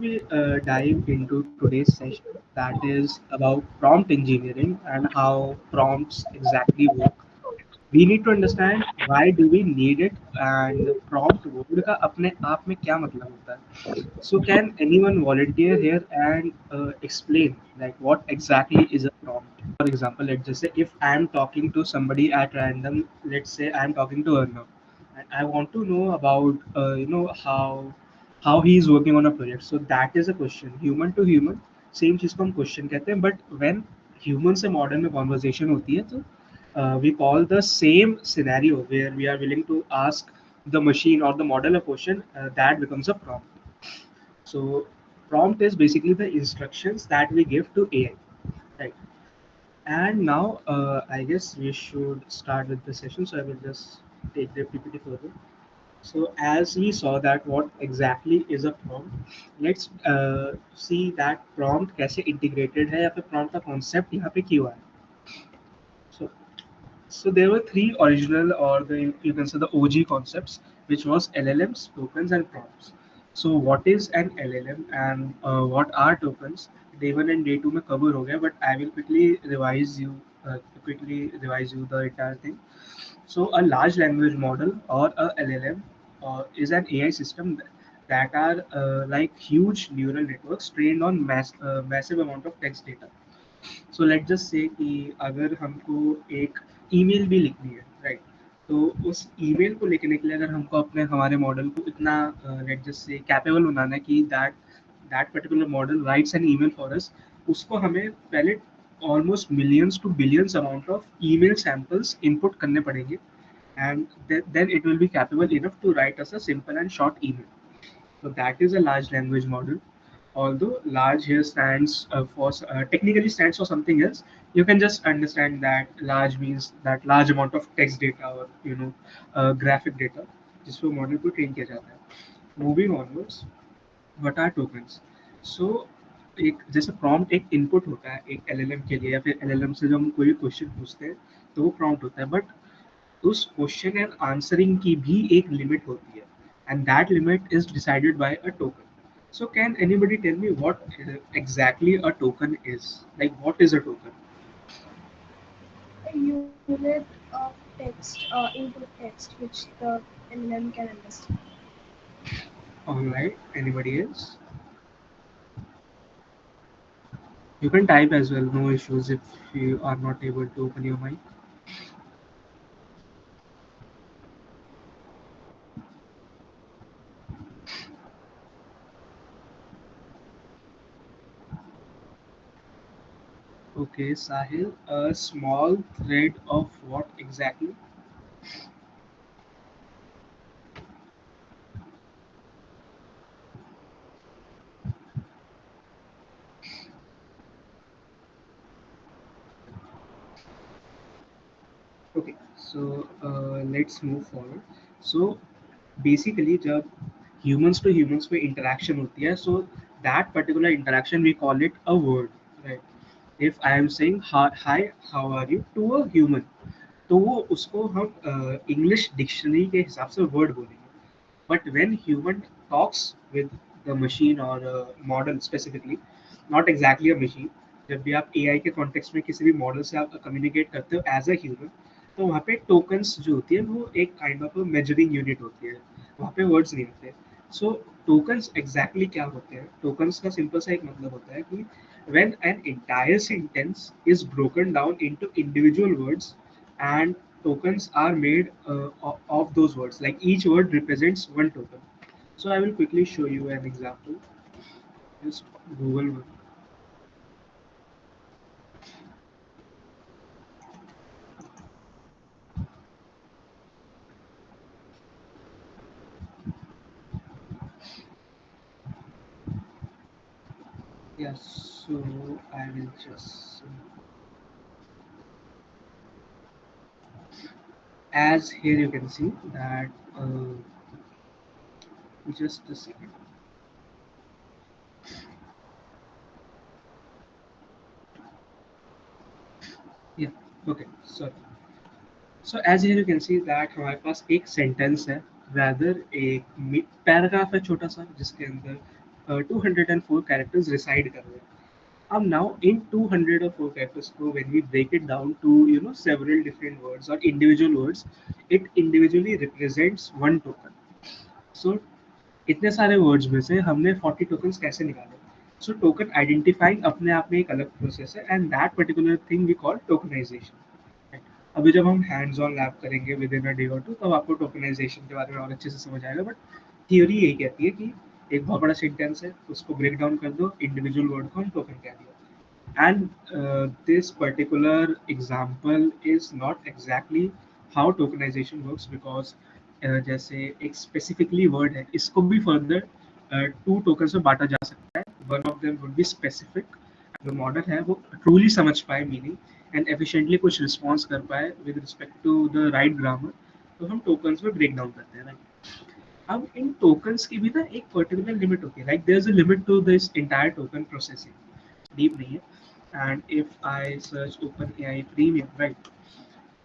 we dive into today's session that is about prompt engineering and how prompts exactly work. We need to understand why do we need it and prompt word का अपने आप में क्या मतलब होता है. So can anyone volunteer here and explain like what exactly is a prompt? For example, let's just say if I am talking to somebody at random, let's say I am talking to Arnav, and I want to know about how he is working on a project. So that is a question, human to human, same चीज को हम question कहते हैं. But when human से modern में conversation होती है तो we call the same scenario where we are willing to ask the machine or the model a question, that becomes a prompt. So prompt is basically the instructions that we give to AI, right? And now I guess we should start with the session. So I will just take the PPT further. So as we saw that what exactly is a prompt, let's see that prompt कैसे integrated है या फिर prompt का concept यहाँ पे क्यों है. So so there were three original, or you can say the OG concepts, which was LLMs, tokens, and prompts. So what is an LLM and what are tokens? Day one and day two में cover हो गया, but I will quickly revise you the entire thing. So a large language model or a LLM is an AI system that are like huge neural networks trained on massive amount of text data. So let just से कि अगर हमको एक email भी लिखनी है, right? तो उस ईमेल को लिखने के लिए अगर हमको अपने हमारे मॉडल को इतना लेट जस्ट से कैपेबल बनाना है कि that particular model writes an email for us, उसको हमें पहले almost millions to billions amount of email samples input करने पड़ेंगे, and then it will be capable enough to write us a simple and short email. So that is a large language model. Although large here stands for technically stands for something else, you can just understand that large means that large amount of text data or graphic data जिसको model को train किया जाता है. Moving onwards, what are tokens? So एक जैसे prompt एक input होता है एक एलएलएम के लिए, या फिर एलएलएम से जब हम कोई क्वेश्चन पूछते हैं तो वो प्रॉम्प्ट होता है. बट उस क्वेश्चन एंड आंसरिंग की भी एक लिमिट होती है, and that limit is decided by a token. So can anybody tell me what exactly a token is? Like what is a token? A unit of text, input text, which the LLM can understand. All right. Anybody else? You can type as well. No issues if you are not able to open your mic. Okay, Sahil. A small thread of what exactly? Okay. So let's move forward. So basically, जब humans to humans में interaction होती है, so that particular interaction we call it a word, right? If I am saying hi, how are you to a human, तो वो उसको हम English dictionary के हिसाब से वर्ड बोलेंगे. But when human talks with the machine और model specifically, not exactly a machine, जब भी आप एआई के कॉन्टेक्स्ट में किसी भी मॉडल से आप कम्युनिकेट करते हो एज अ ह्यूमन, तो वहाँ पे टोकन्स जो होती है वो एक काइंड ऑफ मेजरिंग यूनिट होती है, वहाँ पे वर्ड्स नहीं होते. सो टोकन्स एग्जैक्टली क्या होते हैं? टोकन्स का सिंपल सा एक मतलब होता है कि when an entire sentence is broken down into individual words and tokens are made of those words, like each word represents one token. So I will quickly show you an example. Just google one. Yes, so I will just as here you can see that just a second. Yeah, okay, so as here you can see that हमारे पास एक sentence है, rather एक paragraph है छोटा सा जिसके अंदर 204 characters reside कर रहे हैं। अब नाउ इन 204 कैरेक्टर्स को when we break it down to several different words और individual words, it individually represents one token. So इतने सारे वर्ड्स में से हमने 40 टोकन्स कैसे निकाले? सो टोकन आइडेंटिफाइंग अपने आप में एक अलग प्रोसेस है, and that particular thing we call tokenisation. अभी जब हम हैंड्स ऑन लैब करेंगे विद इन अ डे और टू, तब आपको टोकनाइजेशन के बारे में और अच्छे से समझ आएगा। बट थियोरी यही कहती है कि एक बहुत बड़ा सेंटेंस है, उसको ब्रेक डाउन कर दो, इंडिविजुअल वर्ड को हम टोकन कह दिया। And this particular example is not exactly how tokenization works, because जैसे एक स्पेसिफिकली वर्ड है, इसको भी फर्दर टू टोकन्स में बांटा जा सकता है। One of them would be specific, जो मॉडल है वो ट्रूली समझ पाए मीनिंग एंड एफिशिएंटली कुछ रिस्पॉन्स कर पाए with respect to the right grammar, तो हम टोकन्स में ब्रेक डाउन करते हैं, राइट। अब इन टोकन्स की भी ना एक पर्टिकुलर लिमिट होती है, like there is a limit to this entire token processing, deep नहीं है। And if I search open AI premium, right,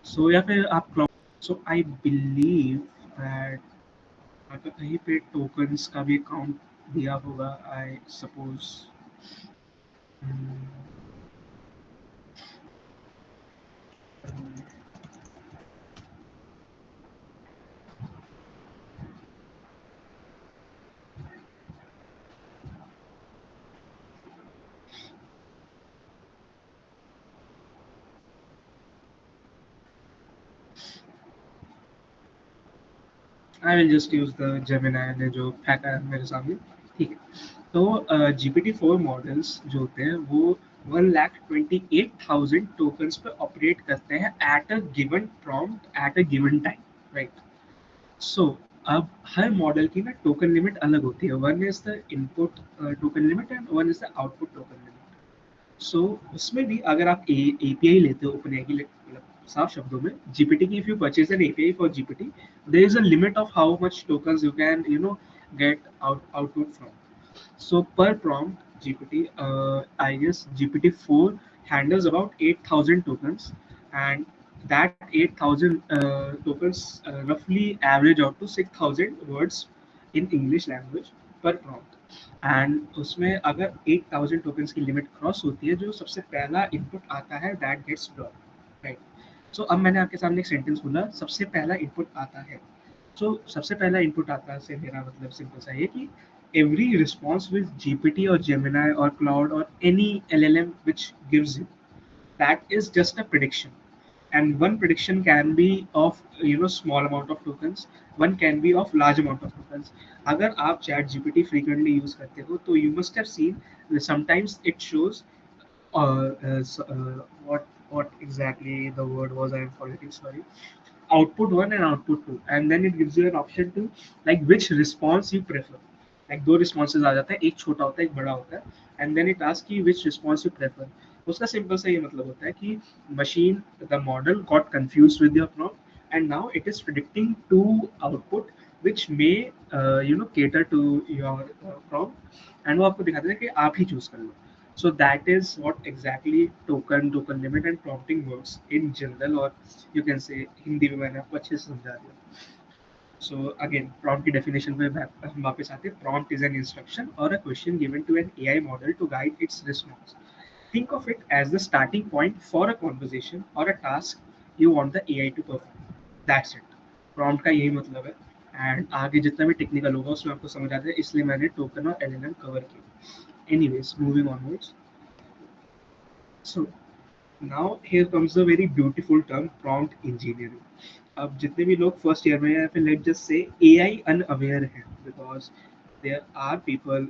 so या फिर आप Claude, so I believe that अगर कहीं पे टोकन्स का भी काउंट दिया होगा, I suppose. I will just use the Gemini ने जो फेंका है मेरे सामने, ठीक है। तो GPT-4 मॉडल्स जो होते हैं वो 1,28,000 टोकन्स पे ऑपरेट करते हैं at a given prompt at a given time, right. So अब हर मॉडल की ना टोकन लिमिट अलग होती है। One is the input token limit and one is the output token limit. So उसमें भी अगर आप एपीआई लेते हो ओपन की, मतलब साफ शब्दों में जीपीटी की, if you purchase an API for GPT, there is a limit of how much tokens you can get output from. So per prompt GPT, I guess GPT-4 handles about 8,000 tokens, and that 8,000 tokens roughly average out to 6,000 words in English language per prompt. And उसमें अगर 8,000 tokens की limit cross होती है, जो सबसे पहला input आता है that gets drop, right. So अब मैंने आपके सामने एक सेंटेंस बोला, सबसे पहला इनपुट आता है। सो सबसे पहला इनपुट आता से मेरा मतलब सिंपल सा ये कि every response with GPT or Gemini or Cloud or any LLM which gives you, that is just a prediction. And one prediction can be of small amount of tokens, one can be of large amount of tokens. अगर आप chat GPT frequently use करते हो, तो you must have seen that sometimes it shows what exactly the word was, I am forgetting, sorry, output one and output two, and then it gives you an option to like which response you prefer. Like दो responses आ जाता है, एक छोटा होता है एक बड़ा होता है, and then it asks you which response you prefer. उसका सिंपल सा ये मतलब होता है कि machine, the model got confused with your prompt and now it is predicting two output which may cater to your prompt, and वो आपको दिखाता है कि आप ही choose कर लो. So that is what exactly token limit and prompting works in general, or you can say Hindi में मैंने आपको अच्छे से समझा दिया। So again, prompt की definition पे हम वापस आते हैं। Prompt is an instruction or a question given to an AI model to guide its response. Think of it as the starting point for a conversation or a task you want the AI to perform. That's it. Prompt का यही मतलब है। And आगे जितना भी technical होगा उसमें आपको समझ आता है, इसलिए मैंने टोकन और एलएलएम कवर किया। Anyways, moving onwards. So now here comes the very beautiful term prompt engineering. अब जितने भी लोग फर्स्ट ईयर में या फिर लेट जस्ट से एआई अनअवेयर हैं, because there are people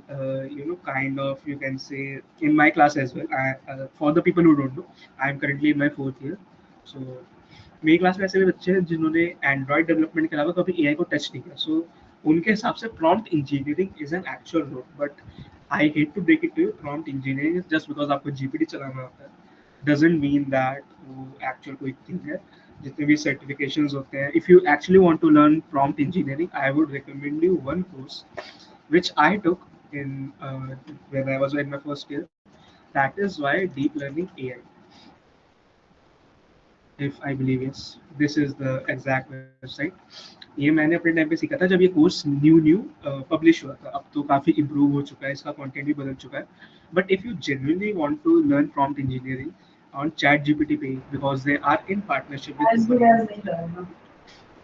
kind of, you can say, in my class as well. For the people who don't know, I am currently in my fourth year. So मेरी class में ऐसे भी बच्चे हैं जिन्होंने Android development के अलावा कभी एआई को टच नहीं किया। सो उनके हिसाब से prompt engineering is an actual role, but I hate to break it to you, prompt engineering just because आपको जीपीटी चलाना आता है doesn't mean that वो actual कोई thing है। जितने भी certifications होते हैं, if you actually want to learn prompt engineering, I would recommend you one course which I took in when I was in my first year. That is why deep learning AI. if I believe yes, this is the exact website. ये मैंने अपने time पे सीखा था जब ये course new publish हुआ था. अब तो काफ़ी इम्प्रूव हो चुका है, इसका कंटेंट भी बदल चुका है. But if you genuinely want to learn prompt engineering on ChatGPT page, because they are in partnership with OpenAI.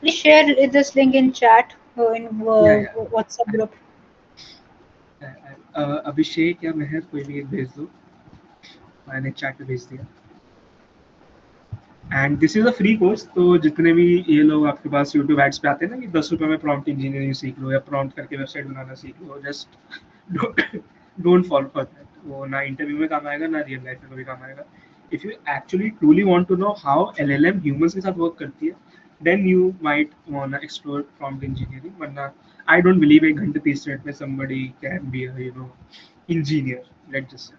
Please share this link in chat in Yeah, yeah. WhatsApp group. अभिषेक या मेहर कोई भी एक भेज दो, मैंने चैट पे भेज दिया. And this is a free course. तो जितने भी ये लोग आपके पास यूट्यूब एड्स पे आते हैं ना कि 10 रुपये में प्रॉम्प्ट इंजीनियरिंग सीख लो या प्रॉम्प्ट करके वेबसाइट बनाना सीख लो, just don't fall for that. वो ना इंटरव्यू में काम आएगा, ना रियल लाइफ में कभी काम आएगा. If you actually truly want to know how LLM humans के साथ वर्क करती है, then you might want explore prompt engineering. वरना आई डोंट बिलीव 1 घंटे 30 मिनट में somebody can be engineer, let just.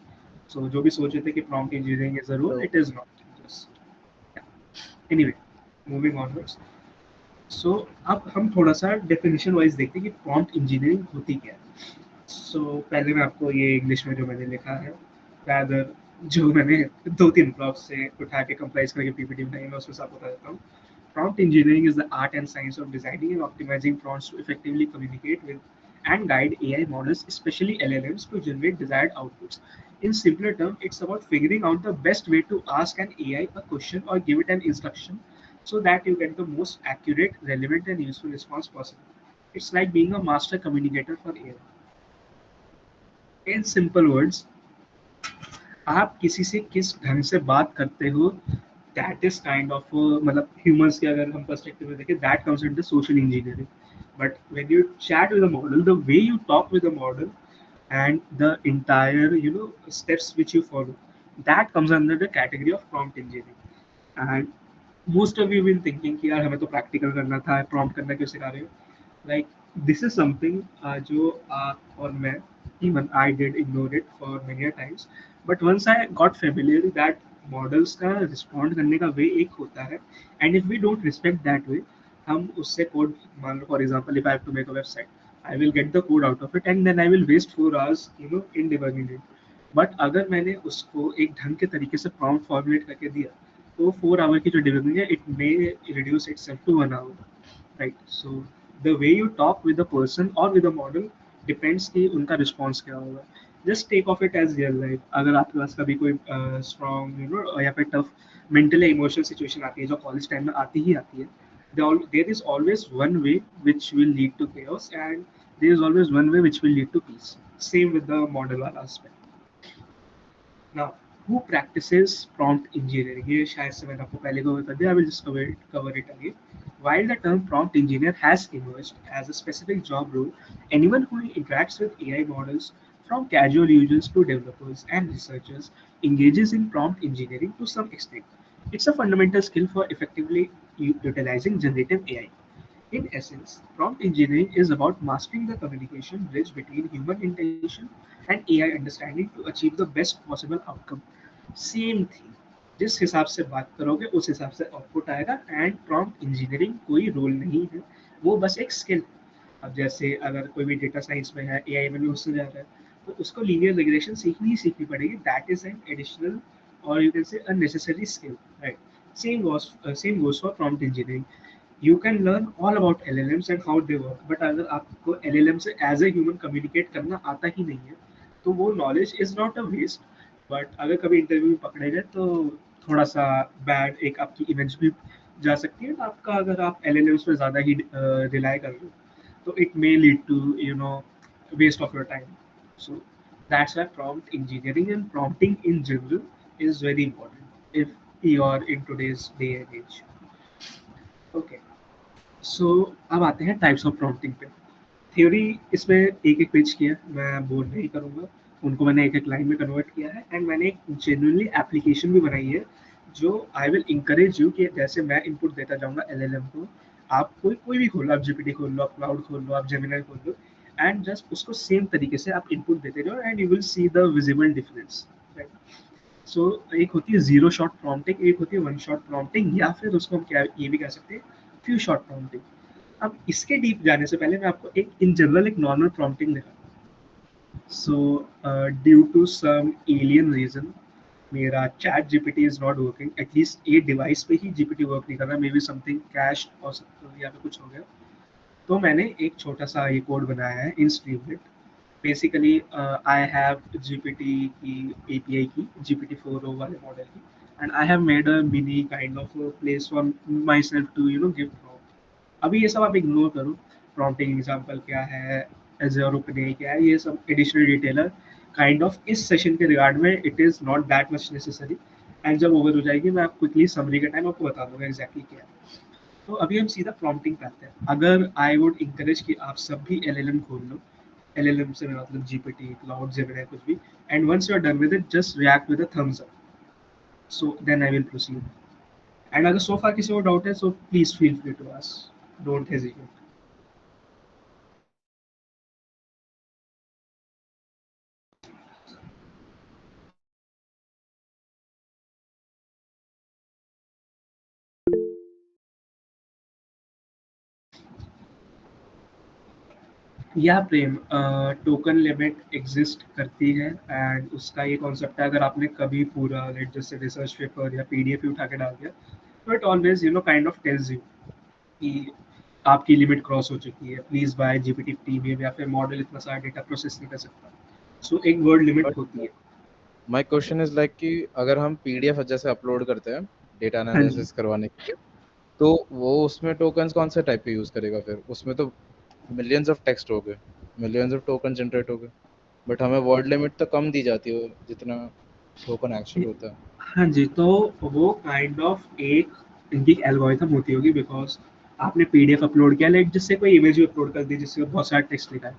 So जो भी सोच रहे थे कि prompt engineering is a role, it is not just. Anyway, moving onwards. So अब हम थोड़ा सा डेफिनेशन वाइज देखते हैं कि प्रॉम्प्ट इंजीनियरिंग होती क्या है. सो पहले मैं आपको ये इंग्लिश में जो मैंने लिखा है, rather जो मैंने 2-3 ब्लॉग्स से उठा के कंप्राइज करके पीपीटी बनाई, मैं उसमें से आपको बता देता हूँ. Prompt engineering is the art and science of designing and optimizing prompts to effectively communicate with and guide AI models, especially LLMs, to generate desired outputs. In simpler terms, it's about figuring out the best way to ask an AI a question or give it an instruction so that you get the most accurate, relevant, and useful response possible. It's like being a master communicator for AI. In simple words, आप किसी से किस ढंग से बात करते हो, that is kind of मतलब ह्यूमंस के अगर हम पर्सपेक्टिव में देखें, that comes into social engineering. But when you chat with a model, the way you talk with a model and the entire steps which you follow, that comes under the category of prompt engineering. And most of you will thinking कि यार हमें तो practical करना था, prompt करना क्यों सिखा रहे हो. Like this is something जो आप और मैं, even I did ignore it for many a times, but once I got familiar that models का respond करने का way एक होता है, and if we don't respect that way, हम उससे code, मान लो for example if I have to make a website, I will get the code out of it and then I will waste 4 hours in debugging it. But अगर मैंने उसको एक ढंग के तरीके से prompt formulate करके दिया, तो 4 आवर की जो डिबगिंग है, it may reduce itself to 1 hour. Right. So the way you talk with the person और विद द मॉडल डिपेंड्स कि उनका रिस्पॉन्स क्या होगा. Just take of it as real life. अगर आपके पास कभी कोई स्ट्रॉन्ग या फिर टफ मेंटल या इमोशनल सिचुएशन आती है, जो कॉलेज टाइम में आती ही आती है, there is always one way which will lead to chaos and there is always one way which will lead to peace. Same with the model wala aspect. Now, who practices prompt engineering? ये शायद से मैंने आपको पहले cover कर दिया. I will just cover it again. While the term prompt engineer has emerged as a specific job role, anyone who interacts with AI models, from casual users to developers and researchers, engages in prompt engineering to some extent. It's a fundamental skill for effectively utilizing generative AI. In essence, prompt engineering is about mastering the communication bridge between human intention and AI understanding to achieve the best possible outcome. Same thing. जिस हिसाब से बात करोगे उस हिसाब से output आएगा. And prompt engineering कोई रोल नहीं है, वो बस एक स्किल है. अब जैसे अगर कोई भी डेटा साइंस में है, एआई में भी उससे जा रहा है, तो उसको लीनियर रिग्रेशन सीखनी ही सीखनी पड़ेगी. दैट इज एन एडिशनल और you can say unnecessary skill. Right. Same goes for prompt engineering. You can learn all about LLMs and how they work, but अगर आपको LLM से एज ए ह्यूमन कम्युनिकेट करना आता ही नहीं है, तो वो knowledge is not a waste. But अगर कभी इंटरव्यू में पकड़े गए तो थोड़ा सा बैड एक आपकी इमेज भी जा सकती है. आपका अगर आप LLMs पे ज़्यादा ही रिलाई कर रहे हो, तो it may lead to waste of your time. So that's why prompt engineering and prompting in general is very important if you are in today's day and age. Okay. सो अब आते हैं types of prompting पे. Theory इसमें एक एक page किया, मैं bore नहीं करूँगा. उनको मैंने एक एक लाइन में कन्वर्ट किया है एंड मैंने एक जेन्युइनली एप्लीकेशन भी बनाई है, जो आई विल इंकरेज यू कि जैसे मैं इनपुट देता जाऊँगा एलएलएम को, आप कोई भी खोल लो, आप जीपीटी खोल लो, आप क्लाउड खोल लो, आप जेमिनाई खोल लो, एंड जस्ट उसको सेम तरीके से आप इनपुट देते जाओ and you will see the visible difference. So एक होती है जीरो शॉट प्रॉम्प्टिंग, एक होती है वन शॉट प्रॉम्प्टिंग, या फिर उसको हम क्या ये भी कह सकते हैं फ्यू शॉट प्रॉम्प्टिंग. अब इसके डीप जाने से पहले मैं आपको एक इन जनरल एक नॉर्मल प्रॉम्प्टिंग दिखाता हूँ. So due to some alien reason, मेरा chat GPT is not working, at least ये डिवाइस पे ही जीपीटी वर्क नहीं कर रहा, मे बी समथिंग कैश और या फिर कुछ हो गया। तो मैंने एक छोटा सा ये कोड बनाया है in Streamlit. Basically I have GPT की एपीआई की, जीपीटी 4 वाले मॉडल की, and I have made a mini kind of place for myself to give prompt. अभी ये सब आप इग्नोर करो, प्रॉम्प्टिंग एग्जाम्पल क्या है, एजर ओपन क्या है, ये सब एडिशनल डिटेल है काइंड ऑफ इस सेशन के रिगार्ड में, it is not that much necessary. And जब ओवर हो जाएगी मैं आप क्विकली समरी के टाइम आपको बता दूंगा एग्जैक्टली क्या है। तो अभी हम सीधा प्रॉम्प्टिंग पे आते हैं। अगर आई वुड इंकरेज कि आप सब भी एलएलएम खोल लो, एलएलएम से मेरा मतलब जीपीटी, क्लाउड, जेमिनी, कुछ भी, and once you are done with it just react with a thumbs up, so then I will proceed. And अगर सो फार किसी को डाउट है so please feel free to ask, don't hesitate. या Prem, token limit exist करती है, and उसका ये concept है, अगर आपने कभी पूरा लेट जैसे रिसर्च पेपर या पीडीएफ उठा के डाल दिया, तो it always kind of tells you कि आपकी लिमिट क्रॉस हो चुकी है, प्लीज बाय जीपीटी प्रीमियम, या फिर मॉडल इतना सारा डेटा प्रोसेस नहीं कर सकता। सो एक वर्ड लिमिट बट होती है। माय क्वेश्चन इज लाइक कि अगर हम पीडीएफ जैसे अपलोड करते हैं डेटा हाँ जी। एनालिसिस करवाने के लिए, तो वो उसमें टोकन्स कौन से टाइप के यूज करेगा? फिर उसमें तो मिलियंस ऑफ टेक्स्ट हो गए, मिलियंस ऑफ टोकन जनरेट हो गए, बट हमें वर्ड लिमिट तो कम दी जाती है जितना टोकन एक्चुअल होता है। हाँ जी, तो वो काइंड ऑफ एक इनकी एल्गोरिथम होती होगी, बिकॉज आपने पीडीएफ अपलोड किया, लाइक जिससे कोई इमेज भी अपलोड कर दी जिससे बहुत सारा टेक्स्ट लिखा है,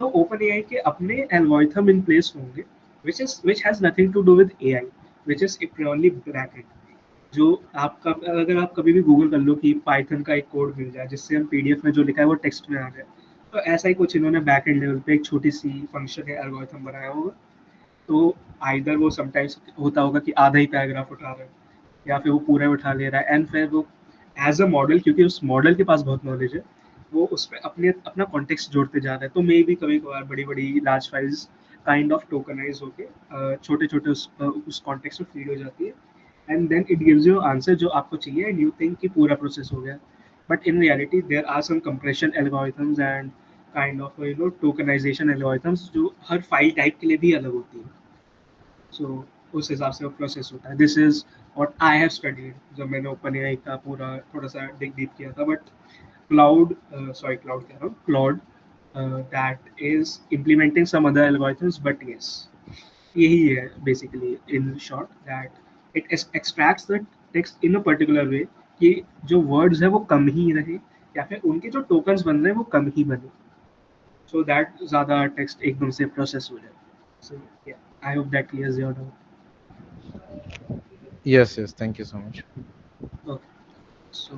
तो ओपन एआई के अपने एल्गोरिथम इन प्लेस होंगे, which has nothing to do with AI, which is purely backend। जो आपका, अगर आप कभी भी गूगल कर लो कि पाइथन का एक कोड मिल जाए जिससे हम पीडीएफ में जो लिखा है वो टेक्स्ट में आ जाए, तो ऐसा ही कुछ इन्होंने बैकएंड लेवल पे एक छोटी सी फंक्शन है, एल्गोरिथम बनाया होगा। तो आइदर वो समटाइम्स होता होगा कि आधा ही पैराग्राफ उठा रहा है, या फिर वो पूरा उठा ले रहा है, एंड फिर वो एज अ मॉडल, क्योंकि उस मॉडल के पास बहुत नॉलेज है, वो उस पर अपने अपना कॉन्टेक्स्ट जोड़ते जा रहा है। तो मे भी कभी कभार बड़ी बड़ी large files kind of tokenise होके छोटे छोटे उस कॉन्टेक्स्ट में फीड हो जाती है, and then it gives you answer जो आपको चाहिए, एंड यू थिंक कि पूरा प्रोसेस हो गया। But in reality there are some compression algorithms and kind of tokenization algorithms जो हर फाइल टाइप के लिए भी अलग होती है। सो उस हिसाब से वो प्रोसेस होता है। This is what I have studied जब मैंने ओपन एआई का पूरा थोड़ा सा डिग डीप किया था। बट क्लाउड, सॉरी क्लाउड कह रहा हूँ, cloud, that is implementing some other algorithms, but yes यही है basically in short, that it extracts the text in a particular way कि जो वर्ड्स है वो कम ही रहे, या फिर उनके जो टोकन्स बन रहे हैं वो कम ही बने, सो दैट ज़्यादा टेक्स्ट एकदम से प्रोसेस हो जाए। So I hope that clears your doubt. Yes yes, thank you so much. Okay. So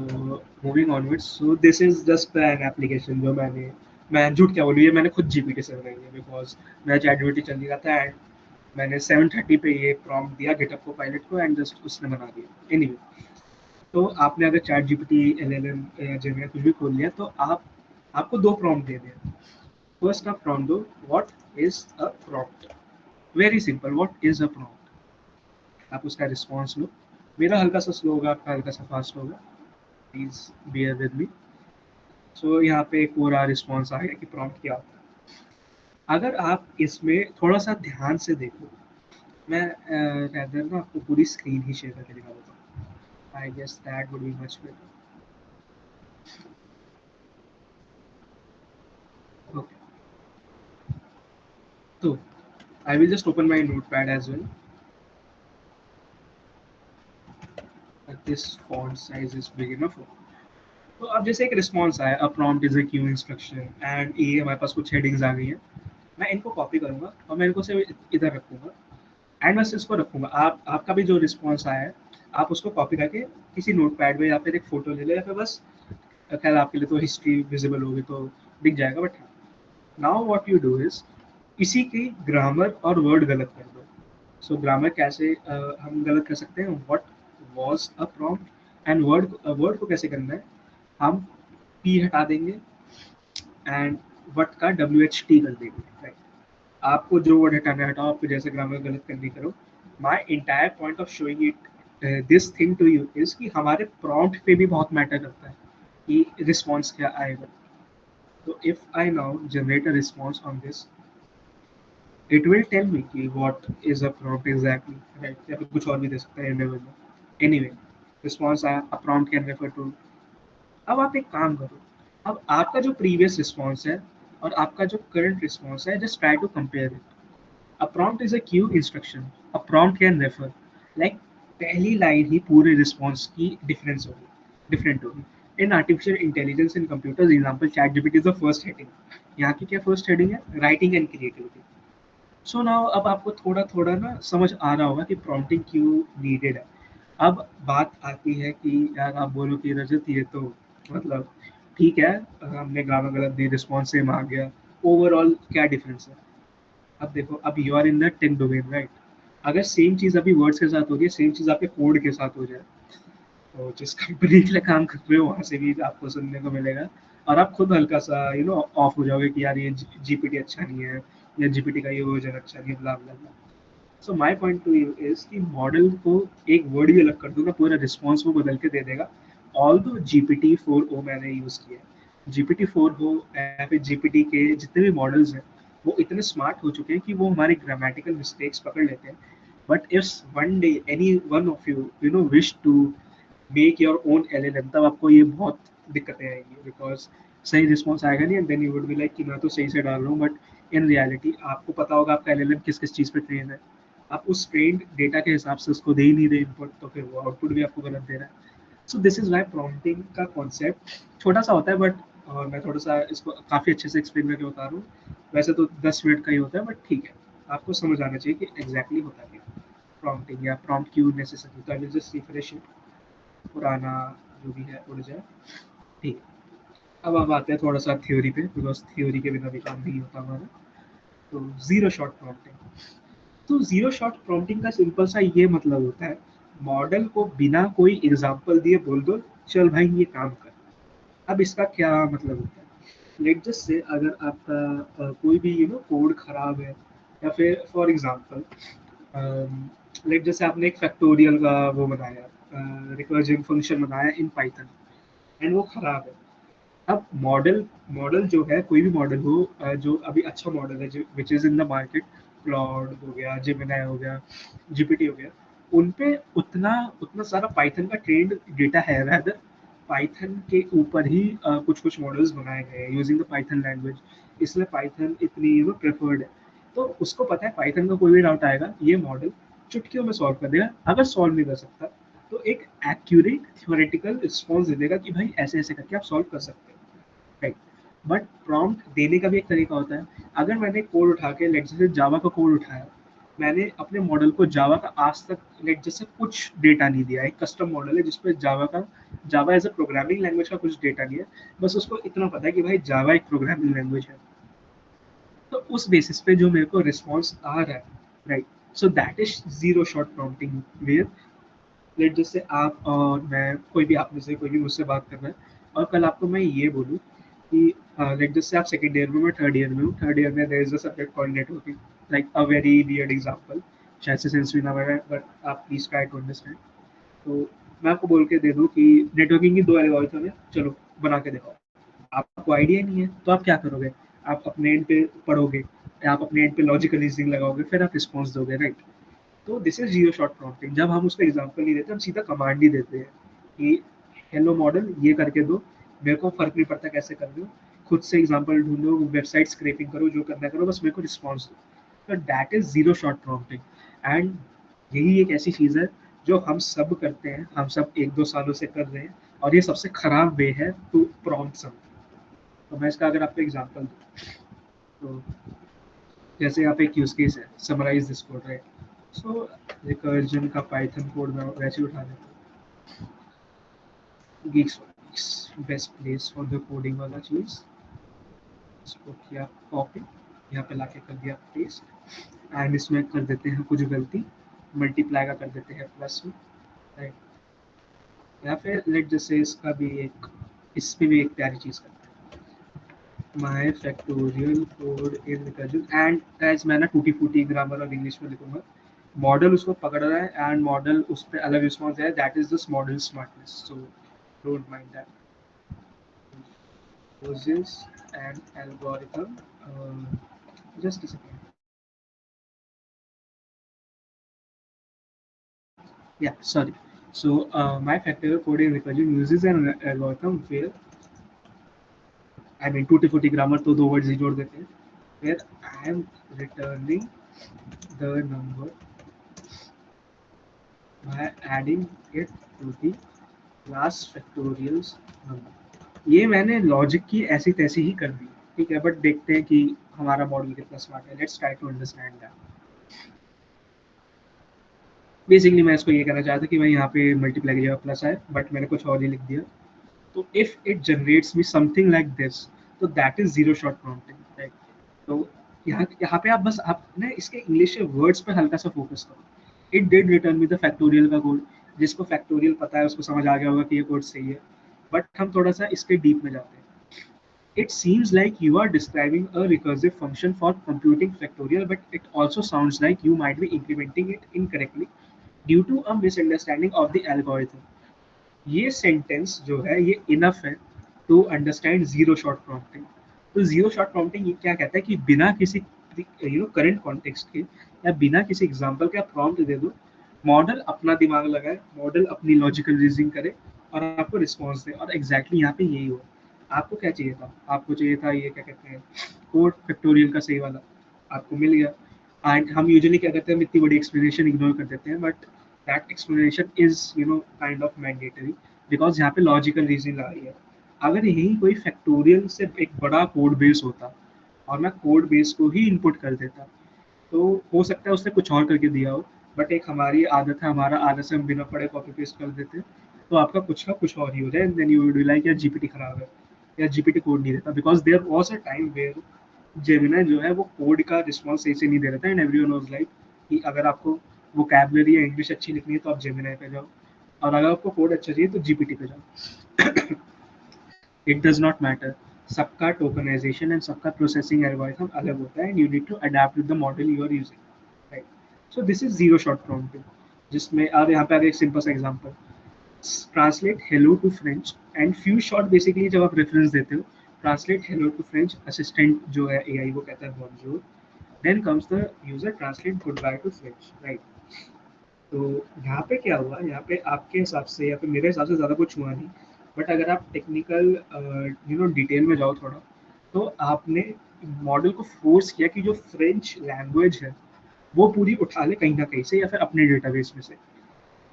moving onwards, so this is just an application जो मैं झूठ क्या बोलूँ, ये मैंने खुद जीपीटी से बनाई है, बिकॉज मेरा चैट जीपीटी चल नहीं रहा था, एंड मैंने 7:30 पे ये प्रॉम्प्ट दिया गिटहब को पायलट को, एंड जस्ट उसने बना दिया। एनीवे, तो आपने अगर चैट जीपीटी, एलएलएम या जेमिनी कुछ भी खोल लिया, तो आपको दो प्रॉम्प्ट देने हैं। फर्स्ट आप प्रॉम्प्ट दो, what is a prompt, very simple, what is a prompt. आप उसका रिस्पॉन्स लो, मेरा हल्का सा स्लो होगा, आपका हल्का सा फास्ट होगा, प्लीज बियर विद मी। सो यहाँ पे एक पूरा रिस्पॉन्स आ गया कि प्रॉम्प्ट क्या होता है। अगर आप इसमें थोड़ा सा ध्यान से देखो, मैं रैदर ना आपको पूरी स्क्रीन ही शेयर करके दिखा देता हूँ, I guess that would be much better. Okay, तो I will just open my notepad as well, this font size is big enough. तो अब जैसे एक रिस्पॉन्स आया, a prompt is a cue instruction, and ये हमारे पास कुछ headings आ गई हैं। मैं इनको कॉपी करूंगा और मैं इनको सिर्फ इधर रखूंगा, एंड बस इसको रखूंगा। आपका भी जो रिस्पॉन्स आया है, आप उसको कॉपी करके किसी नोट पैड में या फिर एक फोटो ले लो, या फिर बस, खैर आपके लिए तो हिस्ट्री विजिबल होगी तो दिख जाएगा, but now what you do is इसी की ग्रामर और वर्ड गलत कर दो। सो ग्रामर कैसे हम गलत कर सकते हैं, what was a prompt, and word, word को कैसे करना है, हम पी हटा देंगे एंड वट का डब्ल्यू एच टी कर देंगे, राइट। आपको जो वर्ड हटाना है हटाओ, आपको जैसे ग्रामर गलत करनी करो। my entire point of showing it this thing to you is कि हमारे prompt पे भी बहुत मैटर करता है कि रिस्पॉन्स क्या आएगा. तो if I now generate a response on this, it will tell me कि what is a prompt exactly, right? या फिर कुछ और भी दे सकता है enable में. Anyway, response आया, a prompt can refer to. अब आप एक काम करो, अब आपका जो प्रीवियस रिस्पॉन्स है और आपका जो करंट रिस्पॉन्स है, just try to compare it. A prompt is a queue instruction. A prompt can refer. Like पहली लाइन ही पूरे रिस्पॉन्स की डिफरेंस होगी, डिफरेंट होगी. In artificial intelligence in computers example chat GPT is the first heading. यहाँ की क्या first heading है? Writing and creativity. So now अब आपको थोड़ा थोड़ा ना समझ आ रहा होगा कि प्रॉम्प्टिंग क्यों नीडेड है. अब बात आती है कि यार आप बोलो कि रजत ये तो मतलब ठीक है, हमने गाना गलत दी, रिस्पॉन्स सेम आ गया, ओवरऑल क्या डिफरेंस है? अब देखो, अब you are in the tech domain, right? अगर सेम चीज अभी वर्ड्स के साथ हो रही है, सेम चीज आपके कोड के साथ हो जाए, तो जिस कंपनी के लिए काम कर रहे हो वहां से भी आपको सुनने को मिलेगा, और आप खुद हल्का सा ऑफ हो जाओगे कि यार ये जीपीटी अच्छा नहीं है, या जीपीटी का ये वर्जन अच्छा नहीं है, blah blah blah. So my point to you is कि मॉडल को एक वर्ड भी अलग कर दो ना, पूरा रिस्पॉन्स वो बदल के दे देगा. ऑल दो जीपीटी 4o मैंने यूज किया है, जीपीटी 4 हो या फिर जीपीटी के जितने भी मॉडल्स हैं, वो इतने स्मार्ट हो चुके हैं कि वो हमारे ग्रामेटिकल मिस्टेक्स पकड़ लेते हैं. But if one day any one of you wish to make your own LLM, तब आपको ये बहुत दिक्कतें आएंगी, बिकॉज सही रिस्पॉन्स आएगा नहीं, and then you would be like कि मैं तो सही से डाल रहा हूँ, बट इन रियलिटी आपको पता होगा आपका एलएलएम किस किस चीज़ पे ट्रेन है, आप उस ट्रेंड डेटा के हिसाब से उसको दे ही नहीं रहे इनपुट, तो फिर वो आउटपुट भी आपको गलत दे रहा है. So this is why prompting का कॉन्सेप्ट छोटा सा होता है, बट मैं थोड़ा सा इसको काफ़ी अच्छे से एक्सप्लेन करके बता रहा हूँ. वैसे तो 10 मिनट का ही होता है, बट ठीक है, आपको समझ आना चाहिए कि एग्जैक्टली होता क्या प्रॉम्प्टिंग, या प्रॉम्प्ट क्यों नेसेसरी. तो I will just refresh it, पुराना जो भी है उड़ जाए. ठीक है, अब आते हैं थोड़ा सा थ्योरी पे, बिकॉज थ्योरी के बिना भी काम नहीं होता हमारा. तो जीरो शॉट प्रॉम्प्टिंग. तो जीरो शॉट प्रॉम्प्टिंग का सिंपल सा ये मतलब होता है, मॉडल को बिना कोई एग्जांपल दिए बोल दो चल भाई ये काम कर. अब इसका क्या मतलब होता है? लेट जस्ट से अगर आपका कोई भी कोड खराब है, या फिर फॉर एग्जांपल लेट जैसे आपने एक फैक्टोरियल का वो बनाया, रिकर्जन फंक्शन बनाया इन पाइथन, एंड वो खराब है. अब मॉडल मॉडल जो है, कोई भी मॉडल हो, जो अभी अच्छा मॉडल है जो which is in the market, cloud हो गया, जेमिनाई हो गया, जीपीटी हो गया, उन पे उतना उतना सारा पाइथन का ट्रेंड डेटा है. रैदर पाइथन के ऊपर ही कुछ कुछ मॉडल्स बनाए गए हैं यूजिंग द पाइथन लैंग्वेज, इसलिए पाइथन इतनी प्रेफर्ड है. तो उसको पता है पाइथन का कोई भी डाउट आएगा, ये मॉडल चुटकियों में सॉल्व कर देगा. अगर सॉल्व नहीं कर सकता तो एक एक्यूरेट थ्योरेटिकल रिस्पॉन्स दे देगा कि भाई ऐसे ऐसे करके आप सॉल्व कर सकते हो, राइट? बट प्रॉम्प्ट देने का भी एक तरीका होता है. अगर मैंने कोड उठा के लेट जैसे जावा का कोड उठाया, मैंने अपने मॉडल को जावा का आज तक लेट जैसे कुछ डेटा नहीं दिया, एक कस्टम मॉडल है जिसपे जावा एज अ प्रोग्रामिंग लैंग्वेज का कुछ डेटा नहीं है, बस उसको इतना पता है कि भाई जावा एक प्रोग्रामिंग लैंग्वेज है. तो उस बेसिस पे जो मेरे को रिस्पॉन्स आ रहा है, right, so that is zero shot prompting, where let जैसे आप और मैं, कोई भी आप में से कोई भी मुझसे बात कर रहा है, और कल आपको मैं ये बोलूँ कि लेट जैसे आप सेकंड ईयर में, मैं थर्ड ईयर में हूँ, थर्ड ईयर में there is a subject called networking, like a very weird example, शायद से सेंस भी ना लगा, बट आप प्लीज ट्राई टू अंडरस्टैंड. तो मैं आपको बोल के दे दूँ कि नेटवर्किंग की दो एल्गोरिथम है, चलो बना के दिखाओ. आपको आइडिया नहीं है तो आप क्या करोगे? आप अपने एंड पे पढ़ोगे, या आप अपने एंड पे लॉजिकल रीजनिंग लगाओगे, फिर आप रिस्पॉन्स दोगे, राइट? तो this is zero shot prompting. जब हम उसको एग्जांपल नहीं देते, हम सीधा कमांड ही देते हैं कि हेलो मॉडल ये करके दो, मेरे को फर्क नहीं पड़ता कैसे कर रहे हो, खुद से एग्जांपल ढूंढो, वेबसाइट स्क्रैपिंग करो, जो करना करो, बस मेरे को रिस्पॉन्स दो. तो that is zero shot prompting. And यही एक ऐसी चीज़ है जो हम सब करते हैं, हम सब 1-2 सालों से कर रहे हैं, और ये सबसे खराब वे है टू प्रॉम्प्ट समथिंग. तो मैं इसका अगर आपको एग्जांपल दूँ, तो जैसे यहाँ पे एक यूज केस है, summarize this code, right? So recursion का पाइथन कोड मैं वैसे ही उठा लेता हूँ, geeks best place for the coding वाला चीज़, इसको किया कॉपी, यहाँ पे लाके कर दिया पेस्ट, एंड इसमें कर देते हैं कुछ गलती, मल्टीप्लाई का कर देते हैं प्लस में, राइट? या फिर लेट जैसे इसका भी एक, इस पे भी एक प्यारी चीज़ करते हैं, my factorial code in recursion, and as मैं ना टूटी फूटी ग्रामर और इंग्लिश में लिखूंगा, मॉडल उसको पकड़ रहा है एंड मॉडल उस पर अलग रिस्पॉन्स है, that is this model smartness. So don't mind that. Uses an algorithm. Just a second. Yeah, sorry. So my factorial coding recursion uses an algorithm where I mean टूटी फूटी grammar तो दो words ही जोड़ देते हैं, where I am returning the number by adding it to the last factorials number. ये मैंने logic की ऐसी तैसी ही कर दी, ठीक है, बट देखते हैं कि हमारा मॉडल कितना स्मार्ट है. Let's try to understand that. Basically मैं इसको ये कहना चाहता कि भाई यहाँ पे मल्टीप्लाई की जगह प्लस है, बट मैंने कुछ और ही लिख दिया. तो if it generates me something like this, तो that is zero shot prompting, right. तो यहाँ यहाँ पे आप बस आप ना इसके इंग्लिश के वर्ड्स पे हल्का सा फोकस करो. It did return me the factorial का कोड. जिसको फैक्टोरियल पता है उसको समझ आ गया होगा कि ये कोड सही है, बट हम थोड़ा सा इसके डीप में जाते हैं. It seems like you are describing a recursive function for computing factorial, but it also sounds like you might be implementing it incorrectly due to a misunderstanding of the algorithm. ये sentence जो है ये enough है to understand zero shot prompting. तो zero shot prompting ये क्या कहता है कि बिना किसी करंट कॉन्टेक्स्ट के या बिना किसी एग्जांपल के आप प्रॉम्प्ट दे दो, मॉडल अपना दिमाग लगाए, मॉडल अपनी लॉजिकल रीजनिंग करे और आपको रिस्पॉन्स दे. और एग्जैक्टली यहाँ पे यही हुआ. आपको क्या चाहिए था? आपको चाहिए था ये क्या कहते हैं, कोड फैक्टोरियल का सही वाला, आपको मिल गया. एंड हम यूजुअली क्या करते हैं, हम इतनी बड़ी एक्सप्लेनेशन इग्नोर कर देते हैं, but that explanation is kind of mandatory, because यहाँ पे लॉजिकल रीजनिंग आ रही है. अगर यही कोई फैक्टोरियल से एक बड़ा कोड बेस होता और मैं कोड बेस को ही इनपुट कर देता, तो हो सकता है उसने कुछ और करके दिया हो, बट एक हमारी आदत है, हमारा आदत से हम बिना पढ़े कॉपी पेस्ट कर देते हैं, तो आपका कुछ का कुछ और ही हो जाए. Then you would be like या जीपीटी खराब है या जीपीटी कोड नहीं देता, because there was a time where Gemini जो है वो कोड का रिस्पॉन्स सही से नहीं दे रहा था. एंड एवरीवन वाज लाइक कि अगर आपको वोकैबुलरी या इंग्लिश अच्छी लिखनी है तो आप जेमिनी पे जाओ, और अगर आपको कोड अच्छा चाहिए तो जीपीटी पे जाओ. It does not matter. सबका टोकनाइजेशन एंड सबका प्रोसेसिंग एल्गोरिथम अलग होता है, and you need to adapt with the model you are using, right. So this is zero shot prompting, जिसमें अब यहाँ पे एक सिंपल सा example, translate hello to French and few shot. Basically जब आप रेफरेंस देते हो, translate hello to French, assistant जो है एआई वो कहता है बॉन्जोर, then comes the user translate good by two French, right. तो यहाँ पे क्या हुआ, यहाँ पे आपके हिसाब से या फिर मेरे हिसाब से ज़्यादा कुछ हुआ नहीं, बट अगर आप टेक्निकल डिटेल में जाओ थोड़ा, तो आपने मॉडल को फोर्स किया कि जो फ्रेंच लैंग्वेज है वो पूरी उठा ले कहीं ना कहीं से या फिर अपने डेटाबेस में से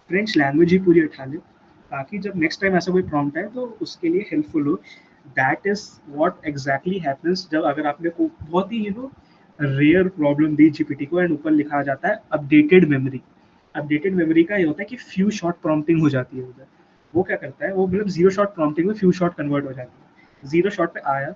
फ्रेंच लैंग्वेज ही पूरी उठा ले, ताकि जब नेक्स्ट टाइम ऐसा कोई प्रॉम्प्ट है तो उसके लिए हेल्पफुल हो. That is what exactly happens जब अगर आपने को बहुत ही रेयर प्रॉब्लम दी जीपीटी को एंड ऊपर लिखा जाता है अपडेटेड मेमोरी. अपडेटेड मेमोरी का ये होता है कि फ्यू शॉट प्रॉम्प्टिंग हो जाती है उधर. वो क्या करता है, वो मतलब जीरो शॉट प्रॉम्प्टिंग में फ्यू शॉट कन्वर्ट हो जाती है. जीरो शॉट पे आया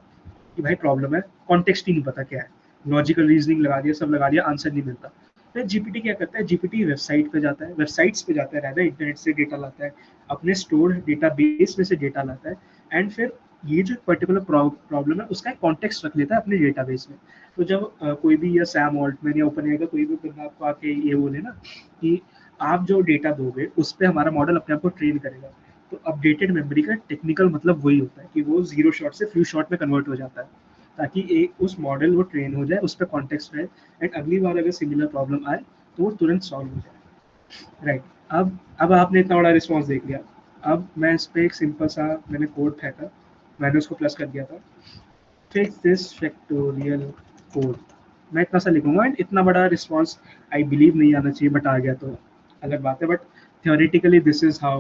कि भाई प्रॉब्लम है, कॉन्टेक्स्ट ही नहीं पता क्या है, लॉजिकल रीजनिंग लगा दिया, सब लगा दिया, आंसर नहीं मिलता. फिर जीपीटी क्या करता है, जीपीटी वेबसाइट पे जाता है, वेबसाइट्स पे जाता है, रहता है इंटरनेट से डेटा लाता है, अपने स्टोर डेटाबेस में से डेटा लाता है, एंड फिर ये जो पर्टिकुलर प्रॉब्लम है उसका एक कॉन्टेक्स्ट रख लेता है अपने डेटाबेस में. तो जब कोई भी या सैम ऑल्टमैन या ओपन का कोई भी बंदा आपको आके ये बोले ना कि आप जो डेटा दोगे उस पर हमारा मॉडल अपने आप को ट्रेन करेगा, तो अपडेटेड मेमोरी का टेक्निकल मतलब वही होता है कि वो जीरो शॉट से फ्यू शॉट में कन्वर्ट हो जाता है, ताकि एक उस मॉडल वो ट्रेन हो जाए, उस पर कॉन्टेक्स्ट रहे, एंड अगली बार अगर सिमिलर प्रॉब्लम आए तो वो तुरंत सॉल्व हो जाए, राइट. अब आपने इतना बड़ा रिस्पॉन्स देख लिया. अब मैं इस पर एक सिंपल सा मैंने कोड फेंका, मैंने उसको प्लस कर दिया था, फिक्स दिस फैक्टोरियल कोड. मैं इतना सा लिखूंगा एंड इतना बड़ा रिस्पॉन्स आई बिलीव नहीं आना चाहिए, बट आ गया तो अलग बात है. But theoretically this is how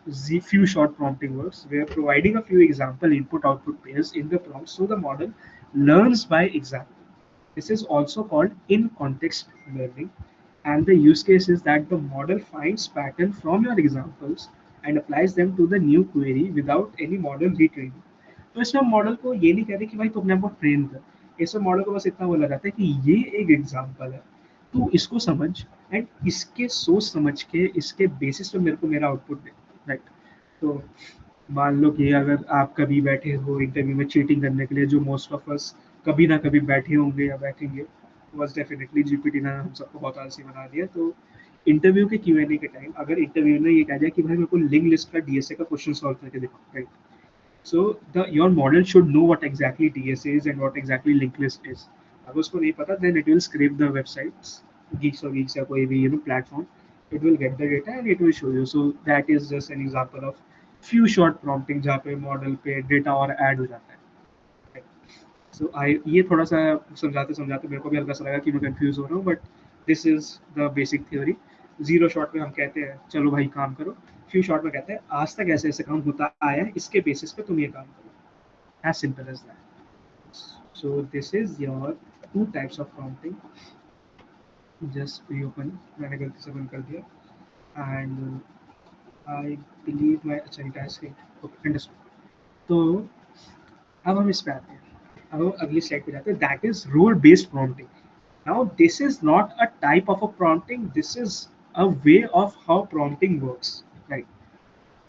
the few short prompting works. We are providing a few example input output pairs in the prompt so the model learns by example. This is also called in context learning, and the use case is that the model finds pattern from your examples and applies them to the new query without any model retraining. तो इसमें model को ये नहीं कहते कि भाई तू अपने आप को ट्रेन कर, इसमें मॉडल को बस इतना बोला जाता है कि ये एक एग्जाम्पल है, तू इसको समझ एंड इसके सोच समझ के इसके बेसिस पे मेरे को मेरा आउटपुट दे, राइट. तो मान लो कि अगर आप कभी बैठे हो इंटरव्यू में चीटिंग करने के लिए, जो मोस्ट ऑफ अस कभी ना कभी बैठे होंगे या बैठेंगे, was definitely जीपीटी ने हम सबको बहुत आलसी बना दिया। तो इंटरव्यू के क्यूएनए के टाइम अगर इंटरव्यू ने ये कह दिया कि भाई मेरे को लिंक लिस्ट का डीएसए का क्वेश्चन सॉल्व करके दिखाओ, right? So your model should know what exactly DSA is and what exactly linked list is. अगर उसको नहीं पता, then it will scrape the websites, Geeks or Geeks या कोई भी platform. It will get the data and it will show you. So that is just an example of few short prompting जहाँ पे model पे data और add हो जाता है। सो आई ये थोड़ा सा समझाते समझाते मेरे को भी हल्का सा लगा कि मैं कंफ्यूज हो रहा हूँ, but this is the basic theory. Zero shot में हम कहते हैं चलो भाई काम करो, फ्यू शॉट में कहते हैं आज तक ऐसे ऐसे काम होता आया है, इसके बेसिस पे तुम ये काम करो, as simple as that. So this is your two types of prompting. Just reopen, मैंने गलती से बंद कर दिया एंड आई बिलीव माई अच्छा टास्क अंडरस्टूड। तो अब हम इस पे आते हैं, अब हम अगली स्लाइड पे जाते हैं, that is role based prompting. Now, this is not a type of a prompting, this is a way of how prompting works, right?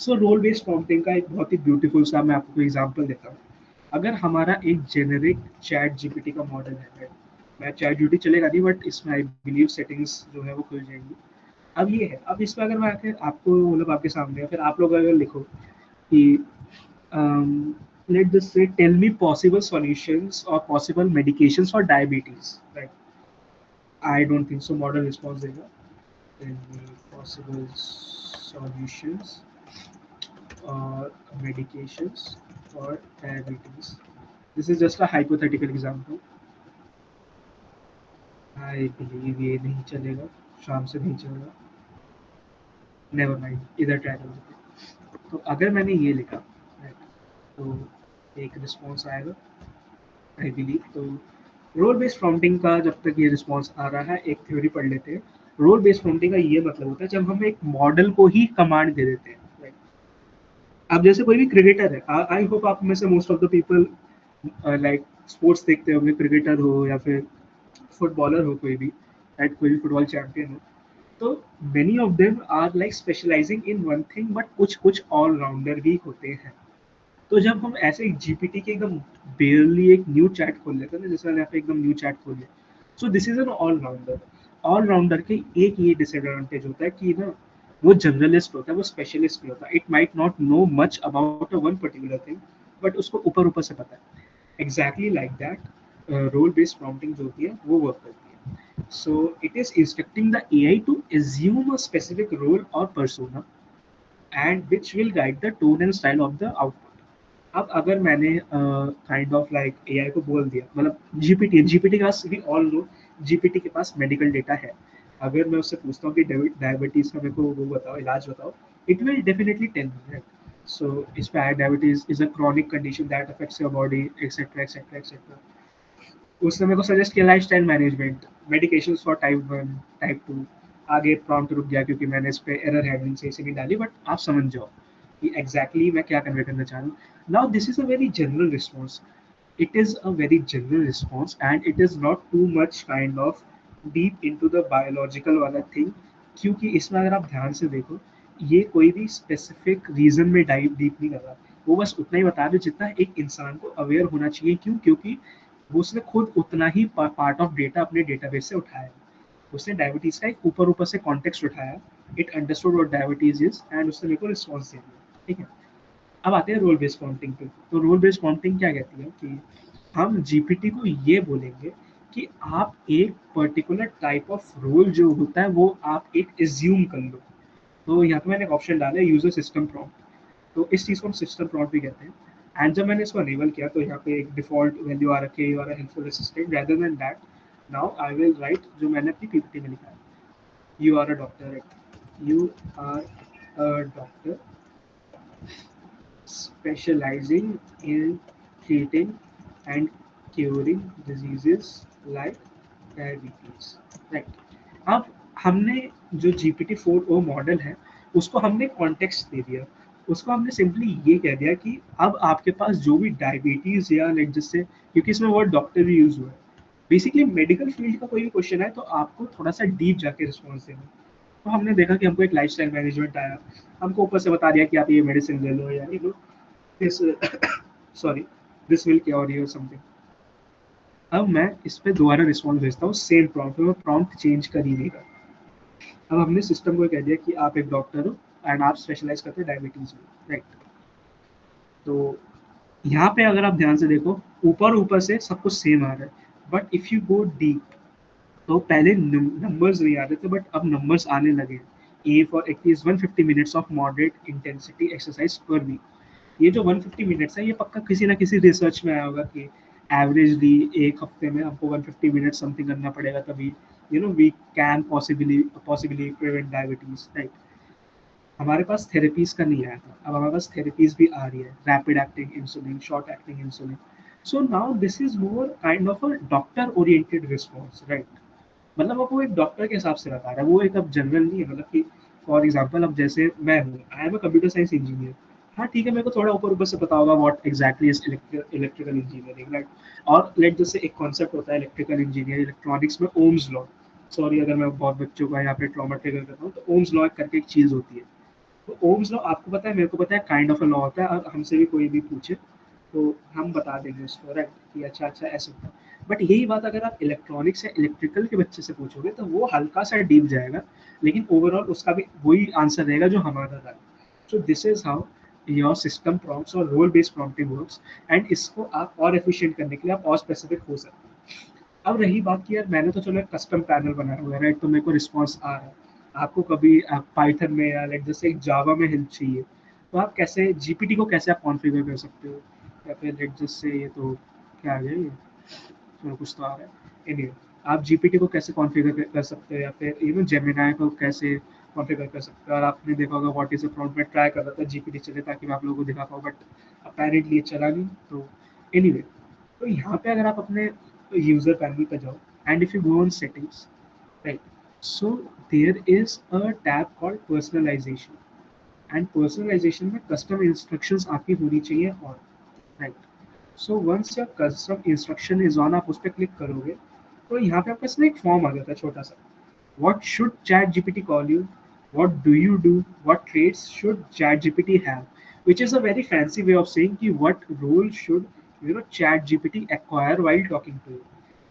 So, role based prompting का एक बहुत ही ब्यूटीफुल सा मैं आपको एग्जांपल देता हूँ। अगर हमारा एक जेनेरिक चैट जीपीटी का मॉडल है, right? मैं चैट जीपीटी चलेगा नहीं, बट इसमें आई बिलीव सेटिंग्स जो है वो खुल जाएंगी। अब ये है, अब इसमें अगर मैं आके आपको मतलब आपके सामने फिर आप लोग अगर लिखो कि let this say tell me possible solutions or possible medications for diabetes, right? I don't think so model response देगा। Tell me possible solutions or medications for diabetes. This is just a hypothetical example. I believe ये नहीं चलेगा, शाम से नहीं चलेगा। Never mind, इधर try कर लेते हैं। तो अगर मैंने ये लिखा, right, तो एक रिस्पॉन्स आएगा आई बिलीव। तो रोल बेस्ड प्रॉम्प्टिंग का जब तक ये रिस्पॉन्स आ रहा है, एक थ्योरी पढ़ लेते हैं। रोल बेस्ड प्रॉम्प्टिंग का ये मतलब होता है जब हम एक मॉडल को ही कमांड दे देते हैं, right? अब जैसे कोई भी क्रिकेटर है, आई होप आप में से most of the people like sports देखते होंगे, क्रिकेटर हो या फिर फुटबॉलर हो कोई भी, राइट? कोई भी फुटबॉल चैंपियन हो, तो many of them are like specializing in one thing, but कुछ कुछ ऑलराउंडर भी होते हैं। तो जब हम ऐसे जीपीटी के एकदम बेयरली एक न्यू चैट खोल लेते हैं ना, जैसे मैंने यहाँ पे एकदम न्यू चैट खोल लिया, so this is an allrounder. Allrounder के एक ये डिसएडवांटेज होता है कि ना वो जनरलिस्ट होता है, वो स्पेशलिस्ट नहीं होता। It might not know much about a one particular thing, but उसको ऊपर ऊपर से पता है। Exactly like that role based prompting जो होती है वो वर्क करती है। So it is instructing the AI to assume a specific role और persona and which will guide the tone and style of the output. अब अगर मैंने काइंड ऑफ लाइक एआई को बोल दिया, मतलब जीपीटी के पास, वी ऑल नो जीपीटी के पास मेडिकल डेटा है। अगर मैं उससे पूछता हूँ कि डायबिटीज का मेरे को वो बताओ, इलाज बताओ, it will definitely tell me, right? So इस पे diabetes is a chronic condition that affects your body etcetera etcetera etcetera. उसने मेरे को सजेस्ट किया lifestyle management, medications for type 1, type 2। आगे प्रॉम्प्ट रुक गया क्योंकि मैंने इस पे एरर हैंडलिंग से इसे नहीं डाली, बट आप समझ जाओ कि एग्जैक्टली मैं क्या कन्वे करना चाह रहा हूँ। Now this is a very general response, it is a very general response and it is not too much kind of deep into the biological वाला thing, क्योंकि इसमें अगर आप ध्यान से देखो ये कोई भी स्पेसिफिक रीजन में डाइव डीप नहीं कर रहा, वो बस उतना ही बता रहे जितना एक इंसान को अवेयर होना चाहिए। क्यों? क्योंकि वो उसने खुद उतना ही पार्ट ऑफ डेटा अपने डेटाबेस से उठाया है। उसने डायबिटीज का एक ऊपर ऊपर से कॉन्टेक्स्ट उठाया, it understood what diabetes is and उसने मेरे को रिस्पॉन्स दे दिया, ठीक है? अब आते हैं रोल बेस्ड प्रॉम्प्टिंग पे। तो रोल बेस्ड प्रॉम्प्टिंग क्या कहती है कि हम जीपीटी को ये बोलेंगे कि आप एक पर्टिकुलर टाइप ऑफ रोल जो होता है वो आप एक एज्यूम कर लो। तो यहाँ पे मैंने एक ऑप्शन डाला है यूजर सिस्टम प्रॉम्प्ट, तो इस चीज़ को हम सिस्टम प्रॉम्प्ट भी कहते हैं। एंड जब मैंने इसको अनेबल किया तो यहाँ पे एक डिफॉल्ट वैल्यू आ रखी है, you are a helpful assistant. Rather than that, now I will write जो मैंने अपनी पीपीटी में लिखा है, you are a doctor, you are a doctor specializing in treating and curing diseases like diabetes, right? अब हमने जो GPT-4o मॉडल है उसको हमने कॉन्टेक्स्ट दे दिया, उसको हमने सिंपली ये कह दिया कि अब आपके पास जो भी डायबिटीज या लाइक जिससे, क्योंकि इसमें वर्ड डॉक्टर भी यूज हुआ है, बेसिकली मेडिकल फील्ड का कोई भी क्वेश्चन है तो आपको थोड़ा सा डीप जाके रिस्पॉन्स देना। तो हमने देखा कि हमको एक लाइफस्टाइल मैनेजमेंट आया, हमको ऊपर से बता दिया कि आप ये मेडिसिन ले लो या this sorry, this will cure you or something। अब मैं इस पे दोबारा रिस्पॉन्स भेजता हूँ सेम प्रॉम्प्ट, मैं प्रॉम्प्ट चेंज कर ही नहीं रहा। अब हमने सिस्टम को कह दिया कि आप एक डॉक्टर हो एंड आप स्पेशलाइज करते हो डायबिटीज में, राइट। तो यहाँ पे अगर आप ध्यान से देखो, ऊपर ऊपर से सब कुछ सेम आ रहा है, but if you go deep तो पहले नंबर्स नहीं आ रहे थे, बट अब नंबर्स आने लगे। A for active 150 minutes of moderate intensity exercise per week. ये जो 150 मिनट्स है, ये पक्का किसी ना किसी रिसर्च में आया होगा कि एवरेजली एक हफ्ते में हमको 150 मिनट समथिंग करना पड़ेगा, तभी we can possibly prevent diabetes, right. हमारे पास थेरेपीज का नहीं आया था, अब हमारे पास थेरेपीज भी आ रही है, rapid acting insulin, short acting insulin. So now this is more kind of a doctor oriented response, right. मतलब अब वो एक डॉक्टर के हिसाब से बता रहा है, वो एक अब जनरल नहीं है। मतलब कि फॉर एग्जांपल, अब जैसे मैं हूँ, I am a computer science engineer. हाँ ठीक है, मेरे को थोड़ा ऊपर ऊपर से पता होगा what exactly is electrical engineering, right. और लेट जैसे एक कॉन्सेप्ट होता है इलेक्ट्रिकल इंजीनियर इलेक्ट्रॉनिक्स में, ओम्स लॉ। सॉरी अगर मैं बहुत बच्चों का यहाँ पे ट्रॉमा ट्रिगर करता हूँ, तो ओम्स लॉ करके एक चीज़ होती है। तो ओम्स लॉ आपको पता है, मेरे को पता है, काइंड ऑफ अ लॉ होता है, और हमसे भी कोई भी पूछे तो हम बता देंगे उसको, राइट, कि अच्छा अच्छा ऐसे होता है। बट यही बात अगर आप इलेक्ट्रॉनिक्स या इलेक्ट्रिकल के बच्चे से पूछोगे तो वो हल्का सा डीप जाएगा, लेकिन ओवरऑल उसका भी वही आंसर रहेगा जो हमारा था। So this is how your system prompts और role based prompting works. And इसको आप और एफिशिएंट करने के लिए आप और स्पेसिफिक हो सकते हैं। अब रही बात कि यार मैंने तो चलो एक कस्टम पैनल बनाया हुआ है, राइट, तो मेरे को रिस्पॉन्स आ रहा है। आपको कभी पाइथन में या लाइक जैसे एक जावा में हेल्प चाहिए, तो आप कैसे जीपीटी को कैसे आप कॉन्फ़िगर कर सकते हो, या फिर लाइक जैसे ये तो क्या आ गया ये, कुछ तो आ रहा है। एनीवे, आप जीपीटी को कैसे कॉन्फ़िगर कर सकते हो, या फिर जेमिनाई को कैसे कॉन्फ़िगर कर सकते हो। और आपने देखा होगा व्हाट इज़ अ प्रॉम्प्ट, में ट्राई कर रहा था जीपीटी चले ताकि मैं आप लोगों को दिखा पाऊँ, बट अपेरेंटली ये चला नहीं। तो एनीवे, तो यहाँ पे अगर आप अपने यूजर पैनल पे जाओ and if you go on settings, right, so there is a tab called personalization. And personalization में कस्टम इंस्ट्रक्शंस आपकी होनी चाहिए और, right. So once your custom instruction is on, आप उस पर क्लिक करोगे तो यहाँ पे आपके पास ना एक फॉर्म आ जाता है छोटा सा। What should ChatGPT call you? What do you do? What traits should ChatGPT have? Which is a very fancy way of saying कि what role should ChatGPT acquire while talking to you.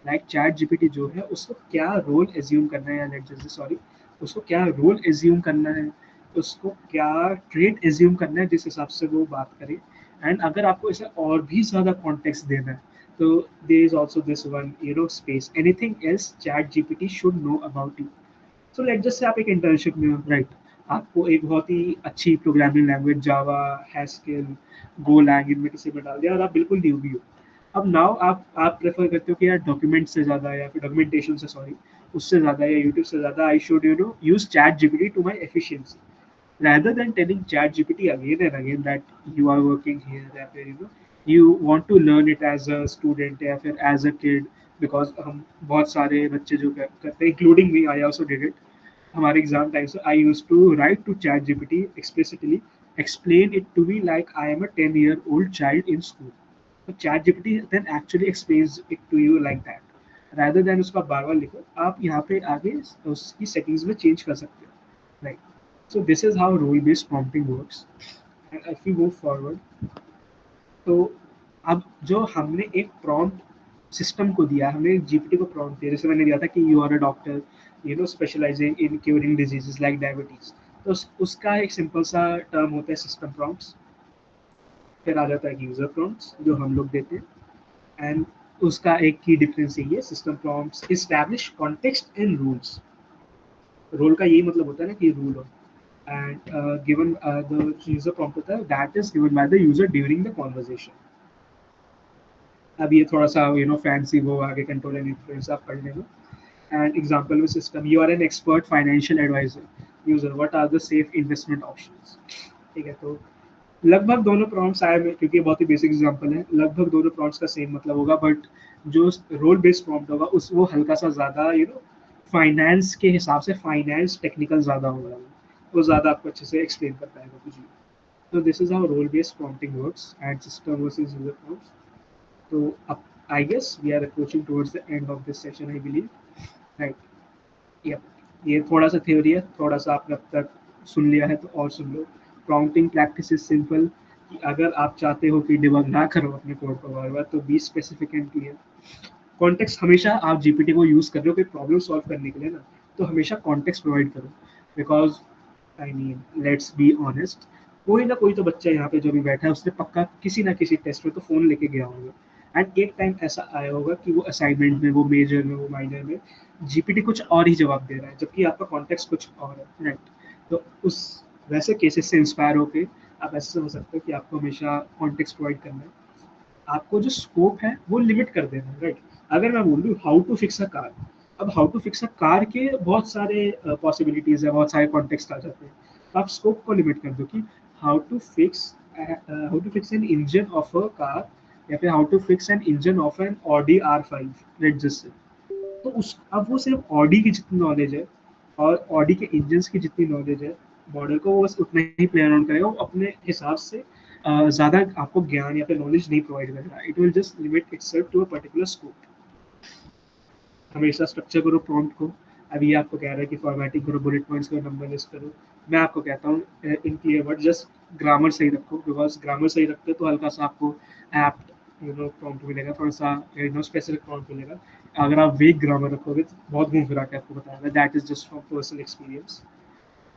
Like ChatGPT जो है उसको क्या role assume करना है, या late जैसे sorry, उसको क्या रोल एज्यूम करना है, उसको क्या ट्रेट एज्यूम करना है जिस हिसाब से वो बात करे। एंड अगर आपको इसे और भी ज़्यादा कॉन्टेक्स्ट देना है, तो there is also this one space, anything else ChatGPT should know about you. So let just से आप एक इंटर्नशिप में हो, राइट। आपको एक बहुत ही अच्छी प्रोग्रामिंग लैंग्वेज जावा, हैस्केल, गोलैंग इनमें किसी में डाल दिया और आप बिल्कुल न्यूबी हो। अब नाउ आप प्रेफर करते हो कि यार डॉक्यूमेंट से ज़्यादा, या फिर डॉक्यूमेंटेशन से सॉरी, उससे ज़्यादा, या यूट्यूब से ज़्यादा I should use chat GPT to my efficiency, rather than telling ChatGPT again and again that you are working here, या फिर you want to learn it as a student या फिर as a kid, because हम बहुत सारे बच्चे जो करते हैं, including me, I also did it। हमारे एग्जाम टाइम से I used to write to ChatGPT explicitly, explain it to me like I am a 10-year-old child in school। तो ChatGPT then actually explains it to you like that, rather than उसका बार बार लिखो। आप यहाँ पे आगे उसकी settings में change कर सकते हो, right. So this is how role-based prompting works. And if we move forward, तो अब जो हमने एक प्रॉम्प्ट सिस्टम को दिया, हमने जीपीटी को प्रॉम्प्ट दिया, जैसे मैंने दिया था कि you are a doctor specializing in curing diseases like diabetes. तो उसका एक सिंपल सा टर्म होता है सिस्टम प्रॉम्प्ट्स। फिर आ जाता है यूजर प्रॉम्प्ट्स जो हम लोग देते हैं। एंड उसका एक की डिफरेंस यही है, system prompts establish context and rules. Role का यही मतलब होता है ना कि रूल हो। And given the user prompt होता है that is given by the user during the conversation। अब ये थोड़ा सा फैंसी, वो आगे कंट्रोल एंड इन्फ्लुएंस आप पढ़ लेना। एंड एग्जांपल में system, you are an expert financial advisor user, what are the safe investment options. ठीक है, तो लगभग दोनों प्रॉम्प्ट्स आए हैं, क्योंकि बहुत ही बेसिक एग्जांपल है, लगभग दोनों प्रॉम्प्ट्स का सेम मतलब होगा, बट जो रोल बेस्ड प्रॉम्प्ट होगा उस वो हल्का सा ज़्यादा फाइनेंस के हिसाब से फाइनेंस टेक्निकल ज़्यादा होगा, वो ज़्यादा आपको अच्छे से एक्सप्लेन कर पाएगा कुछ भी। तो this is how role based prompting works and system versus user prompts. तो अब I guess we are approaching towards the end of this session, I believe, right. ये थोड़ा सा थ्योरी है, थोड़ा सा आपने अब तक सुन लिया है तो और सुन लो। प्रॉम्प्टिंग प्रैक्टिस इज सिंपल, कि अगर आप चाहते हो कि डिबग ना करो अपने कोड को बार बार, तो be specific and clear. Context हमेशा आप जीपीटी को यूज कर रहे हो कोई प्रॉब्लम सॉल्व करने के लिए ना, तो हमेशा कॉन्टेक्स्ट प्रोवाइड करो, because I mean let's be honest, कोई ना कोई तो बच्चा यहाँ पे जो भी बैठा है उसने पक्का किसी ना किसी टेस्ट में तो फोन लेके गया होगा, एंड एक टाइम ऐसा आया होगा कि वो असाइनमेंट में, वो मेजर में, वो माइनर में जीपीटी कुछ और ही जवाब दे रहा है जबकि आपका कॉन्टेक्स्ट कुछ और है, राइट? तो उस वैसे केसेस से इंस्पायर होके आप ऐसे समझ सकते हो कि आपको हमेशा कॉन्टेक्स्ट प्रोवाइड करना है, आपको जो स्कोप है वो लिमिट कर देना है, राइट? अगर मैं बोल दूँ how to fix a car, अब how to fix a car के बहुत सारे पॉसिबिलिटीज है, बहुत सारे कॉन्टेक्स्ट आ जाते हैं, तो आप स्कोप को लिमिट कर दो कि how to fix an engine of a car, या फिर how to fix an engine of an Audi R5, let just से। तो उस अब वो सिर्फ ऑडी की जितनी नॉलेज है और ऑडी के इंजन्स की जितनी नॉलेज है, मॉडल को वो बस उतना ही प्ले अराउंड करेगा, वो अपने हिसाब से ज़्यादा आपको ज्ञान या फिर नॉलेज नहीं प्रोवाइड करेगा, it will just limit itself to a particular scope. हमेशा स्ट्रक्चर करो प्रॉम्प्ट को। अभी आपको कह रहा है कि फॉर्मेटिंग करो, बुलेट पॉइंट्स करो, नंबर लिस्ट करो, मैं आपको कहता हूँ in clear word just grammar सही रखो, बिकॉज ग्रामर सही रखते हो तो हल्का सा आपको एप्ट प्रॉम्प्ट मिलेगा, थोड़ा सा स्पेसिफिक प्रॉम्प्ट मिलेगा। अगर आप वीक ग्रामर रखोगे तो बहुत घूम फिरा के आपको बताएगा, that is just from personal experience.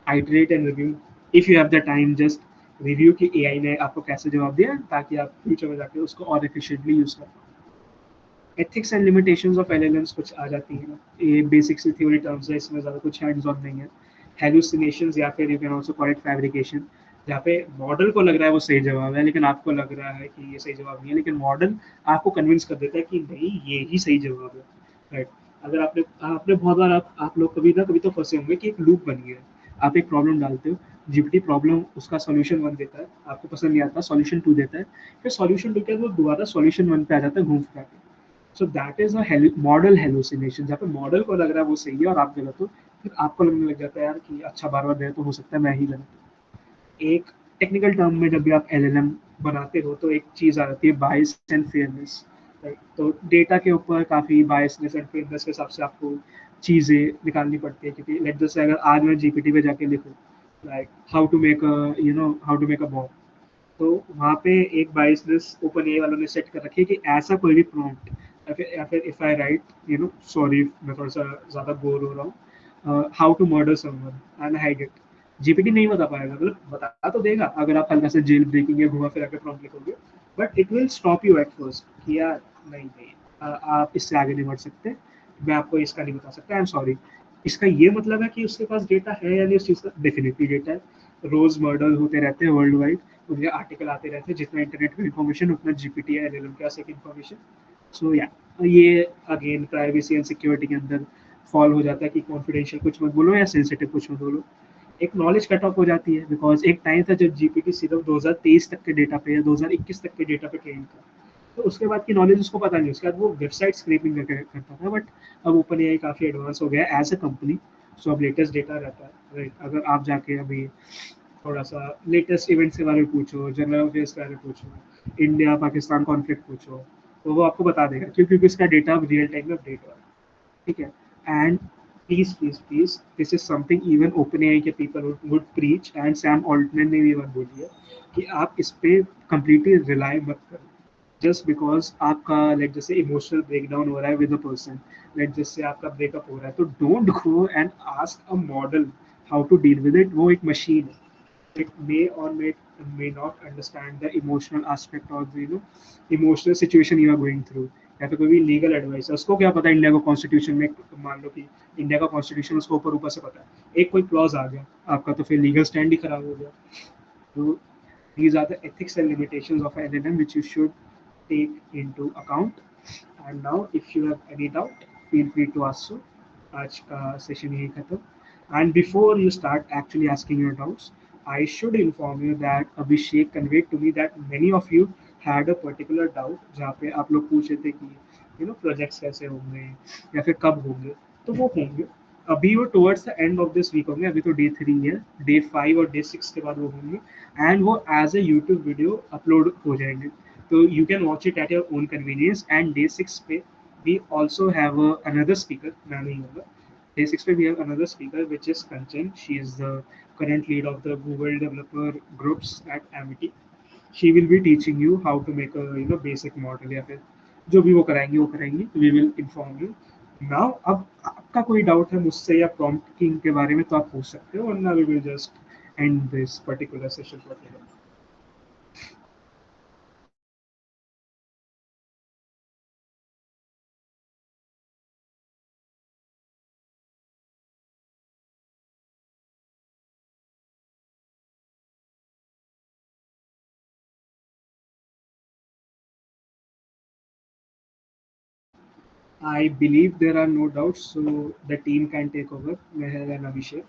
Iterate and review, if you have the time just review कि एआई ने आपको कैसे जवाब दिया, ताकि आप फ्यूचर में जाके उसको और एफिशिएंटली यूज कर पाओ। Ethics and limitations of LLMs कुछ आ जाती हैं, ये बेसिक सी थ्योरी टर्म्स है, इसमें ज़्यादा कुछ हैंड्स ऑन नहीं है। हेलुसिनेशंस या फिर you can also call it fabrication, जहाँ पे मॉडल को लग रहा है वो सही जवाब है लेकिन आपको लग रहा है कि ये सही जवाब नहीं है, लेकिन मॉडल आपको कन्विंस कर देता है कि नहीं ये ही सही जवाब है, राइट? अगर आपने आपने बहुत बार आप लोग कभी ना कभी तो फंसे होंगे कि एक लूप बन गया है, आप एक प्रॉब्लम डालते हो, जीपीटी प्रॉब्लम उसका सॉल्यूशन वन देता है, आपको पसंद नहीं आता, सॉल्यूशन टू देता है, फिर सॉल्यूशन टू के बाद वो दोबारा सॉल्यूशन वन पे आ जाता है घूम फिरा के। सो that is a model hallucination, जहाँ पे मॉडल को लग रहा है वो सही है और आप गलत हो, फिर आपको लगने लग जाता है यार कि अच्छा बार बार दे तो हो सकता है मैं ही गलत हूँ। एक टेक्निकल टर्म में जब भी आप एलएलएम बनाते हो तो एक चीज़ आ जाती है बायस एंड फेयरनेस, राइट? तो डेटा के ऊपर काफ़ी बायसनेस एंड फेयरनेस के हिसाब से आपको चीज़ें निकालनी पड़ती है, क्योंकि लेट जैसे अगर आज मैं जीपीटी पे जाके लिखूँ like how to make a how to make a bomb, तो वहाँ पे एक बायसनेस ओपन ए वालों ने सेट कर रखी है कि ऐसा कोई भी प्रॉम्प्ट, या फिर इफ आई राइट सॉरी मैं थोड़ा सा ज़्यादा बोर हो रहा हूँ, how to murder someone and hide it, GPT नहीं बता पाएगा, मतलब बता तो देगा अगर आप हल्का से जेल ब्रेकिंग या घुमा फिरा के प्रॉम्प्ट लिखोगे, but it will stop you at first कि यार नहीं नहीं, आप इससे आगे नहीं बढ़ सकते, मैं आपको इसका नहीं बता सकता, आई एम सॉरी। इसका ये मतलब है कि उसके पास डेटा है या नहीं उस चीज़ का, डेफिनेटली डेटा है, रोज मर्डर होते रहते हैं वर्ल्ड वाइड, उनके आर्टिकल आते रहते हैं, जितना इंटरनेट में इंफॉर्मेशन उतना जीपीटी या एलएलएम के पास एक इंफॉर्मेशन। सो या ये अगेन प्राइवेसी एंड सिक्योरिटी के अंदर फॉल हो जाता है कि कॉन्फिडेंशियल कुछ मत बोलो या सेंसिटिव कुछ मत बोलो। एक नॉलेज कट ऑफ हो जाती है, बिकॉज एक टाइम था जब जीपीटी सिर्फ 2023 तक के डेटा पे या 2021 तक के डेटा पे ट्रेन था, तो उसके बाद की नॉलेज उसको पता नहीं, उसके बाद वो वेबसाइट स्क्रैपिंग करके करता था, बट अब ओपन एआई काफ़ी एडवांस हो गया एज अ कंपनी, सो अब लेटेस्ट डेटा रहता है, राइट? अगर आप जाके अभी थोड़ा सा लेटेस्ट इवेंट्स के बारे में पूछो, जनरल अफेयर्स के बारे में पूछो, इंडिया पाकिस्तान कॉन्फ्लिक्ट पूछो, तो वो आपको बता देगा, क्योंकि उसका डेटा रियल टाइम में अपडेट हो रहा है, ठीक है? And please this is something even open AI के people would preach, and Sam Altman ने भी ये बात बोली है कि आप इस पे कंप्लीटली रिलाई मत करो, जस्ट बिकॉज आपका लाइक जैसे इमोशनल ब्रेकडाउन हो रहा है विद अ पर्सन, लाइक जैसे आपका ब्रेकअप हो रहा है, तो don't go and ask a model how to deal with it, वो एक मशीन है, it may not understand the emotional aspect or the emotional situation you are going through, या फिर कोई भी लीगल एडवाइस है, उसको क्या पता इंडिया को कॉन्स्टिट्यूशन में, मान लो कि इंडिया का कॉन्स्टिट्यूशन उसको ऊपर ऊपर से पता है, एक कोई क्लॉज आ गया आपका तो फिर लीगल स्टैंड ही खराब हो गया। तो these are the ethics and limitations of LLM which you should take into account. And now, if you have any doubt, feel free to ask. So, आज का सेशन यही खत्म। And before you start actually asking your doubts, I should inform you that Abhishek conveyed to me that many of you had a particular doubt जहाँ पे आप लोग पूछ रहे थे कि प्रोजेक्ट्स कैसे होंगे या फिर कब होंगे, तो वो होंगे अभी, वो towards the end of this week होंगे, अभी तो डे 3 है, डे 5 और डे 6 के बाद वो होंगे, एंड वो as a YouTube video upload हो जाएंगे, तो you can watch it at your own convenience. And day 6 पे we also have another speaker, मैं नहीं होगा, डे 6 पे we have another speaker which is Kanchan, she is the current lead of the Google developer groups at Amity. She will be teaching you how to make a basic model या फिर जो भी वो कराएंगे we will inform you now. अब आपका कोई doubt है मुझसे या प्रॉम्प्टिंग के बारे में तो आप पूछ सकते हो, वरना we will just end this particular session for today. I believe there are no doubts, so the team can take over. Meher and Abhishek.